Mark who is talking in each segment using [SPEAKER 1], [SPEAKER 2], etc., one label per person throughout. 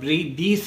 [SPEAKER 1] 20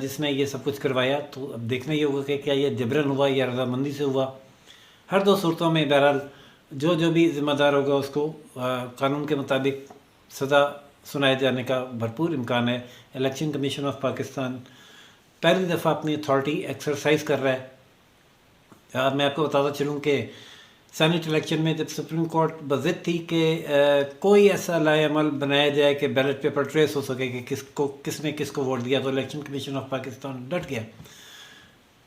[SPEAKER 1] جس نے یہ سب کچھ کروایا، تو اب دیکھنا یہ ہوگا کہ کیا یہ جبرن ہوا یا رضامندی سے ہوا۔ ہر دو صورتوں میں بہرحال جو بھی ذمہ دار ہوگا اس کو قانون کے مطابق سزا سنائے جانے کا بھرپور امکان ہے۔ الیکشن کمیشن آف پاکستان پہلی دفعہ اپنی اتھارٹی ایکسرسائز کر رہا ہے۔ میں آپ کو بتاتا چلوں کہ سینٹ الیکشن میں جب سپریم کورٹ بضد تھی کہ کوئی ایسا لائحہ عمل بنایا جائے کہ بیلٹ پیپر ٹریس ہو سکے کہ کس نے کس کو ووٹ دیا، تو الیکشن کمیشن آف پاکستان ڈٹ گیا،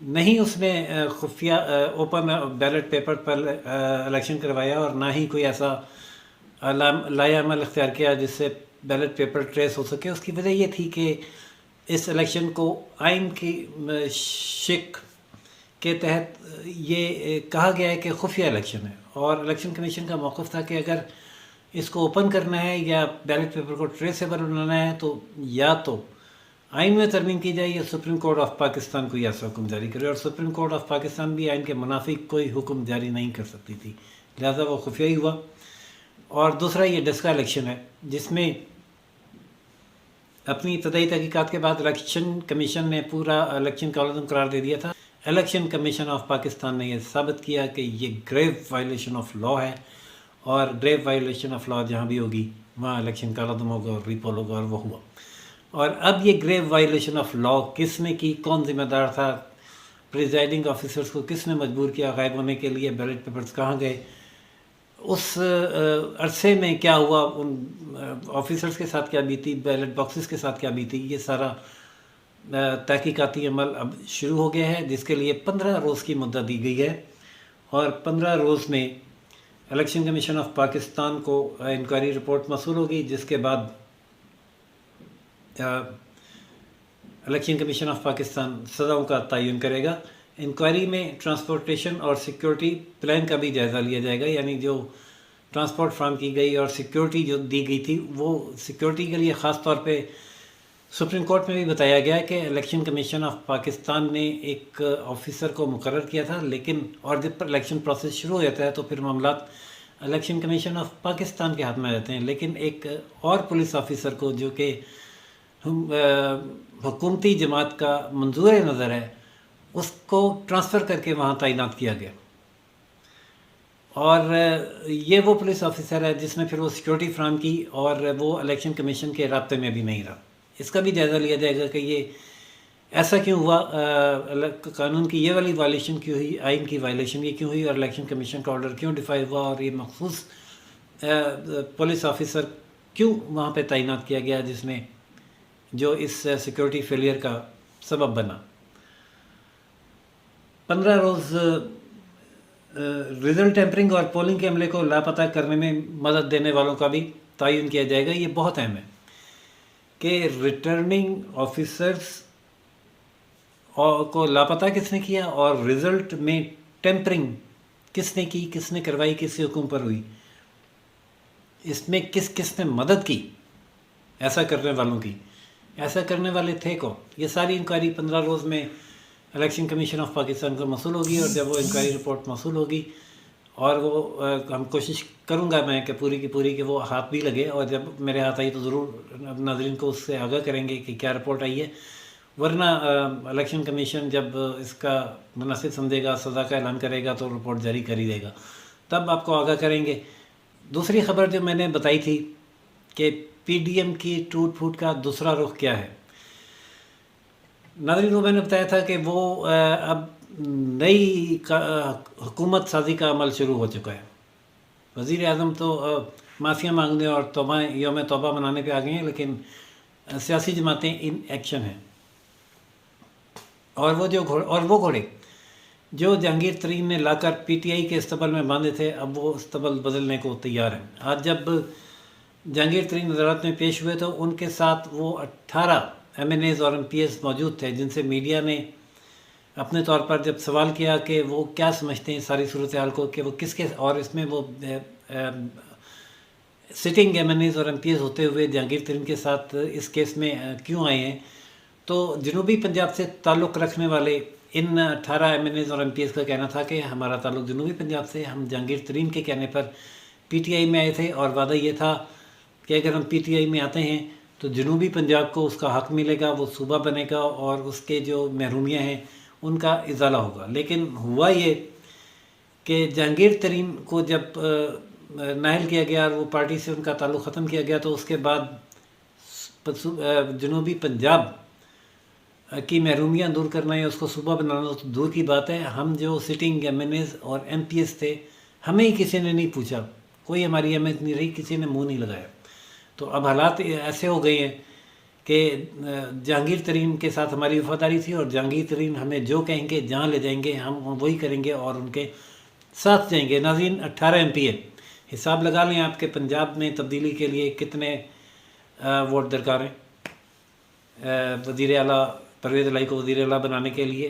[SPEAKER 1] نہیں اس نے خفیہ اوپن بیلٹ پیپر پر الیکشن کروایا، اور نہ ہی کوئی ایسا لائحہ عمل اختیار کیا جس سے بیلٹ پیپر ٹریس ہو سکے۔ اس کی وجہ یہ تھی کہ اس الیکشن کو آئین کی شک کے تحت یہ کہا گیا ہے کہ خفیہ الیکشن ہے، اور الیکشن کمیشن کا موقف تھا کہ اگر اس کو اوپن کرنا ہے یا بیلٹ پیپر کو ٹریسیبل بنانا ہے تو یا تو آئین میں ترمیم کی جائے یا سپریم کورٹ آف پاکستان کوئی ایسا حکم جاری کرے، اور سپریم کورٹ آف پاکستان بھی آئین کے منافق کوئی حکم جاری نہیں کر سکتی تھی، لہذا وہ خفیہ ہی ہوا۔ اور دوسرا یہ ڈسکا الیکشن ہے جس میں اپنی ابتدائی تحقیقات کے بعد الیکشن کمیشن نے پورا الیکشن کا عدم قرار دے دیا تھا۔ الیکشن کمیشن آف پاکستان نے یہ ثابت کیا کہ یہ گریو وائلیشن آف لا ہے، اور گریو وائلیشن آف لا جہاں بھی ہوگی وہاں الیکشن کا عدم ہوگا اور ریپول ہوگا، اور وہ ہوا۔ اور اب یہ گریو وائلیشن آف لا کس نے کی، کون ذمہ دار تھا، پریزائڈنگ آفیسرز کو کس نے مجبور کیا غائب ہونے کے لیے، بیلٹ پیپرز کہاں گئے، اس عرصے میں کیا ہوا، ان آفیسرز کے ساتھ کیا بیتی، بیلٹ باکسز کے ساتھ کیا بیتی، یہ سارا تحقیقاتی عمل اب شروع ہو گیا ہے، جس کے لیے 15 روز کی مدت دی گئی ہے، اور 15 روز میں الیکشن کمیشن آف پاکستان کو انکوائری رپورٹ موصول ہوگی، جس کے بعد الیکشن کمیشن آف پاکستان سزاؤں کا تعین کرے گا۔ انکوائری میں ٹرانسپورٹیشن اور سیکیورٹی پلان کا بھی جائزہ لیا جائے گا، یعنی جو ٹرانسپورٹ فراہم کی گئی اور سیکیورٹی جو دی گئی تھی، وہ سیکیورٹی کے لیے خاص طور پہ سپریم کورٹ میں بھی بتایا گیا کہ الیکشن کمیشن آف پاکستان نے ایک آفیسر کو مقرر کیا تھا، لیکن اور جب الیکشن پروسیس شروع ہو جاتا ہے تو پھر معاملات الیکشن کمیشن آف پاکستان کے ہاتھ میں آ جاتے ہیں، لیکن ایک اور پولیس آفیسر کو جو کہ حکومتی جماعت کا منظور نظر ہے، اس کو ٹرانسفر کر کے وہاں تعینات کیا گیا، اور یہ وہ پولیس آفیسر ہے جس نے پھر وہ سیکیورٹی فراہم کی، اور وہ الیکشن کمیشن کے رابطے میں بھی نہیں رہا۔ اس کا بھی جائزہ لیا جائے گا کہ یہ ایسا کیوں ہوا، قانون کی یہ والی وائلیشن کیوں ہوئی، آئین کی وائلیشن یہ کیوں ہوئی، اور الیکشن کمیشن کا آرڈر کیوں ڈیفائی ہوا، اور یہ مخصوص پولیس آفیسر کیوں وہاں پہ تعینات کیا گیا جس نے جو اس سیکیورٹی فیلئر کا سبب بنا۔ 15 روز رزلٹ ٹیمپرنگ اور پولنگ کے عملے کو لاپتہ کرنے میں مدد دینے والوں کا بھی تعین کیا جائے گا۔ یہ بہت اہم ہے کہ ریٹرننگ آفیسرز کو لاپتہ کس نے کیا، اور رزلٹ میں ٹیمپرنگ کس نے کی، کس نے کروائی، کس کے حکم پر ہوئی، اس میں کس کس نے مدد کی ایسا کرنے والوں کی، ایسا کرنے والے تھے کو، یہ ساری انکوائری 15 روز میں الیکشن کمیشن آف پاکستان کو موصول ہوگی، اور جب وہ انکوائری رپورٹ موصول ہوگی، اور وہ ہم کوشش کروں گا میں کہ پوری کی پوری کہ وہ ہاتھ بھی لگے، اور جب میرے ہاتھ آئی تو ضرور ناظرین کو اس سے آگاہ کریں گے کہ کیا رپورٹ آئی ہے، ورنہ الیکشن کمیشن جب اس کا مناسب سمجھے گا، سزا کا اعلان کرے گا، تو رپورٹ جاری کر ہی دے گا، تب آپ کو آگاہ کریں گے۔ دوسری خبر جو میں نے بتائی تھی کہ پی ڈی ایم کی ٹوٹ پھوٹ کا دوسرا رخ کیا ہے، ناظرین کو میں نے بتایا تھا کہ وہ اب نئی حکومت سازی کا عمل شروع ہو چکا ہے۔ وزیر اعظم تو معافیاں مانگنے اور یوم توبہ منانے پہ آ گئے ہیں، لیکن سیاسی جماعتیں ان ایکشن ہیں، اور وہ گھوڑے جو جہانگیر ترین نے لا کر پی ٹی آئی کے استبل میں باندھے تھے، اب وہ استبل بدلنے کو تیار ہیں۔ آج جب جہانگیر ترین عدالت میں پیش ہوئے تو ان کے ساتھ وہ 18 ایم این ایز اور ایم پی ایس موجود تھے، جن سے میڈیا نے اپنے طور پر جب سوال کیا کہ وہ کیا سمجھتے ہیں ساری صورتحال کو، کہ وہ کس کے، اور اس میں وہ سٹنگ ایم این ایز اور ایم پی ایس ہوتے ہوئے جہانگیر ترین کے ساتھ اس کیس میں کیوں آئے ہیں، تو جنوبی پنجاب سے تعلق رکھنے والے ان 18 ایم این ایز اور ایم پی ایس کا کہنا تھا کہ ہمارا تعلق جنوبی پنجاب سے، ہم جہانگیر ترین کے کہنے پر پی ٹی آئی میں آئے تھے، اور وعدہ یہ تھا کہ اگر ہم پی ٹی آئی میں آتے ہیں تو جنوبی پنجاب کو اس کا حق ملے گا، وہ صوبہ بنے گا اور اس کے جو محرومیاں ہیں ان کا ازالہ ہوگا۔ لیکن ہوا یہ کہ جہانگیر ترین کو جب نااہل کیا گیا اور وہ پارٹی سے ان کا تعلق ختم کیا گیا، تو اس کے بعد جنوبی پنجاب کی محرومیاں دور کرنا یا اس کو صوبہ بنانا تو دور کی بات ہے، ہم جو سٹنگ ایم این ایز اور ایم پی ایس تھے ہمیں ہی کسی نے نہیں پوچھا، کوئی ہماری اہمیت نہیں رہی، کسی نے منہ نہیں لگایا۔ تو اب حالات ایسے ہو گئے ہیں کہ جہانگیر ترین کے ساتھ ہماری وفاداری تھی اور جہانگیر ترین ہمیں جو کہیں گے جہاں لے جائیں گے ہم وہی کریں گے اور ان کے ساتھ جائیں گے۔ ناظرین 18 ایم پی ہے، حساب لگا لیں آپ کے پنجاب میں تبدیلی کے لیے کتنے ووٹ درکار ہیں۔ وزیر اعلیٰ پرویز الہی کو وزیر اعلیٰ بنانے کے لیے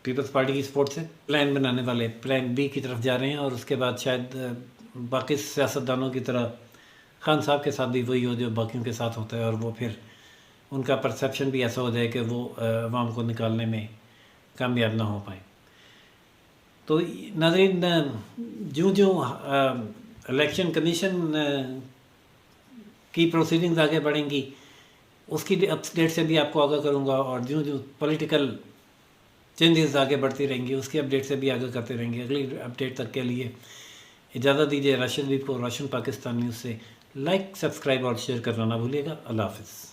[SPEAKER 1] پیپلز پارٹی کی سپورٹ سے پلان بنانے والے پلان بی کی طرف جا رہے ہیں، اور اس کے بعد شاید باقی سیاستدانوں کی طرح خان صاحب کے ساتھ بھی وہی ہو جو باقیوں کے ساتھ ہوتا ہے، اور وہ پھر ان کا پرسیپشن بھی ایسا ہو جائے کہ وہ عوام کو نکالنے میں کامیاب نہ ہو پائیں۔ تو ناظرین جو الیکشن کمیشن کی پروسیڈنگز آگے بڑھیں گی اس کی اپڈیٹ سے بھی آپ کو آگاہ کروں گا، اور جو پولیٹیکل چینجز آگے بڑھتی رہیں گی اس کی اپڈیٹ سے بھی آگاہ کرتے رہیں گے۔ اگلی اپڈیٹ تک کے لیے اجازت دیجیے۔ راشد بھی کو روشن پاکستان نیوز سے لائک، سبسکرائب اور شیئر کرنا نہ بھولیے گا۔ اللہ حافظ۔